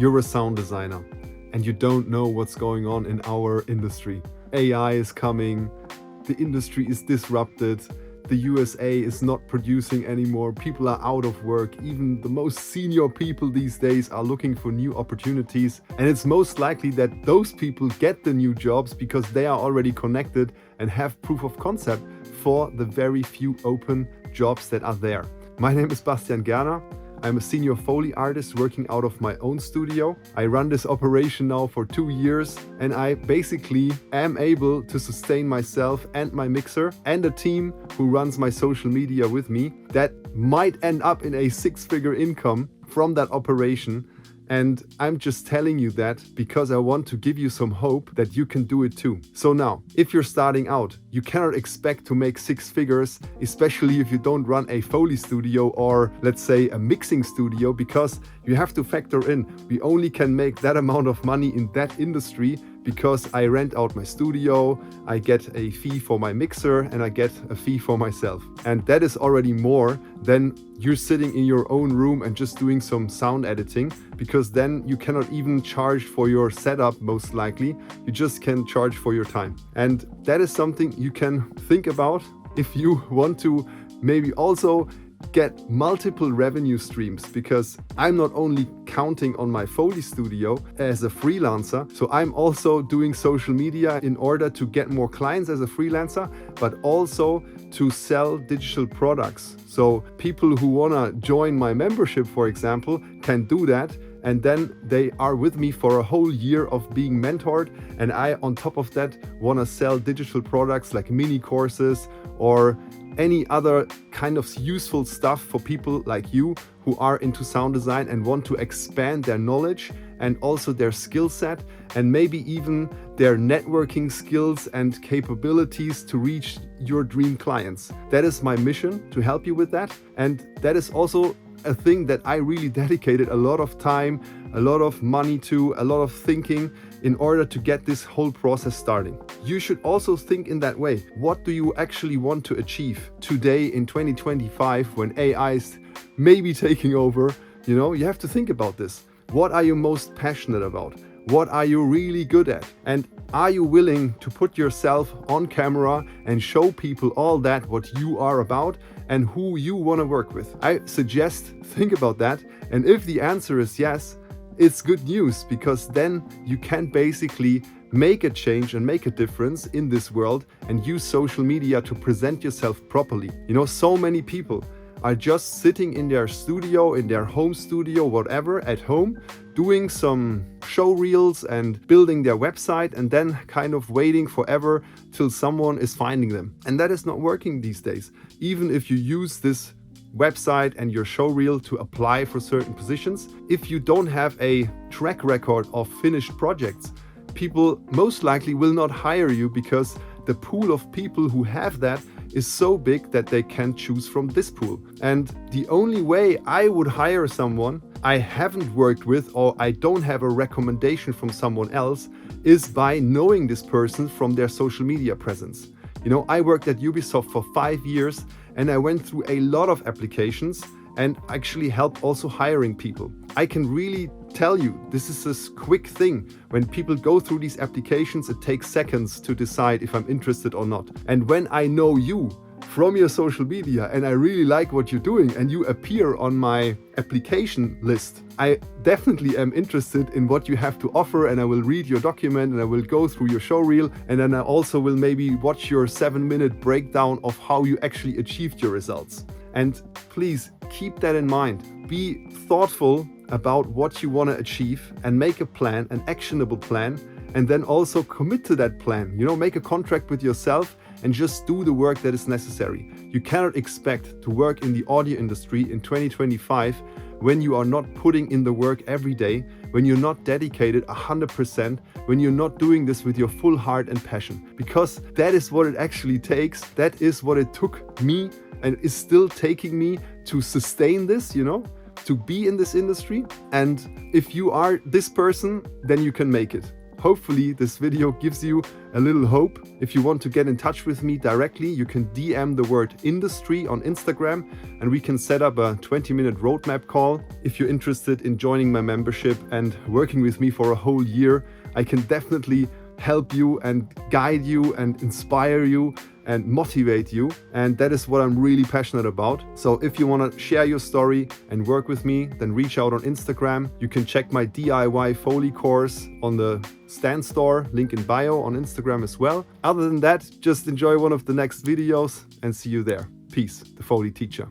you're a sound designer and you don't know what's going on in our industry. AI is coming, the industry is disrupted, the USA is not producing anymore, people are out of work, even the most senior people these days are looking for new opportunities, and it's most likely that those people get the new jobs because they are already connected and have proof of concept for the very few open jobs that are there. My name is Bastian Gerner. I'm a senior Foley artist working out of my own studio. I run this operation now for 2 years, and I basically am able to sustain myself and my mixer and a team who runs my social media with me that might end up in a 6-figure income from that operation. And I'm just telling you that because I want to give you some hope that you can do it too. So now, if you're starting out, you cannot expect to make 6 figures, especially if you don't run a Foley studio or let's say a mixing studio, because you have to factor in, we only can make that amount of money in that industry because I rent out my studio, I get a fee for my mixer, and I get a fee for myself. And that is already more than you're sitting in your own room and just doing some sound editing, because then you cannot even charge for your setup, most likely. You just can charge for your time. And that is something you can think about if you want to maybe also get multiple revenue streams, because I'm not only counting on my Foley studio as a freelancer, so I'm also doing social media in order to get more clients as a freelancer, but also to sell digital products. So people who wanna join my membership, for example, can do that, and then they are with me for a whole year of being mentored, and I on top of that wanna sell digital products like mini courses or any other kind of useful stuff for people like you who are into sound design and want to expand their knowledge and also their skill set and maybe even their networking skills and capabilities to reach your dream clients. That is my mission, to help you with that. And that is also a thing that I really dedicated a lot of time, a lot of money to, a lot of thinking in order to get this whole process starting. You should also think in that way. What do you actually want to achieve today in 2025 when AI is maybe taking over? You have to think about this. What are you most passionate about? What are you really good at? And are you willing to put yourself on camera and show people all that what you are about and who you want to work with? I suggest think about that. And if the answer is yes, it's good news, because then you can basically make a change and make a difference in this world and use social media to present yourself properly. So many people are just sitting in their studio, in their home studio, whatever, at home, doing some show reels and building their website and then kind of waiting forever till someone is finding them. And that is not working these days. Even if you use this website and your show reel to apply for certain positions, if you don't have a track record of finished projects, people most likely will not hire you, because the pool of people who have that is so big that they can choose from this pool. And the only way I would hire someone I haven't worked with or I don't have a recommendation from someone else is by knowing this person from their social media presence. I worked at Ubisoft for 5 years and I went through a lot of applications and actually helped also hiring people. I can really tell you, this is a quick thing. When people go through these applications, it takes seconds to decide if I'm interested or not. And when I know you from your social media and I really like what you're doing and you appear on my application list, I definitely am interested in what you have to offer, and I will read your document and I will go through your show reel, and then I also will maybe watch your 7-minute breakdown of how you actually achieved your results. And please keep that in mind. Be thoughtful about what you want to achieve and make a plan, an actionable plan, and then also commit to that plan. Make a contract with yourself and just do the work that is necessary. You cannot expect to work in the audio industry in 2025 when you are not putting in the work every day, when you're not dedicated 100%, when you're not doing this with your full heart and passion. Because that is what it actually takes. That is what it took me and is still taking me to sustain this, to be in this industry. And if you are this person, then you can make it. hopefully this video gives you a little hope. If you want to get in touch with me directly, you can DM the word industry on Instagram and we can set up a 20-minute roadmap call. If you're interested in joining my membership and working with me for a whole year, I can definitely help you and guide you and inspire you and motivate you. And that is what I'm really passionate about. So if you want to share your story and work with me, then reach out on Instagram. You can check my DIY Foley course on the Stan Store, link in bio on Instagram as well. Other than that, just enjoy one of the next videos and see you there. Peace, the Foley teacher.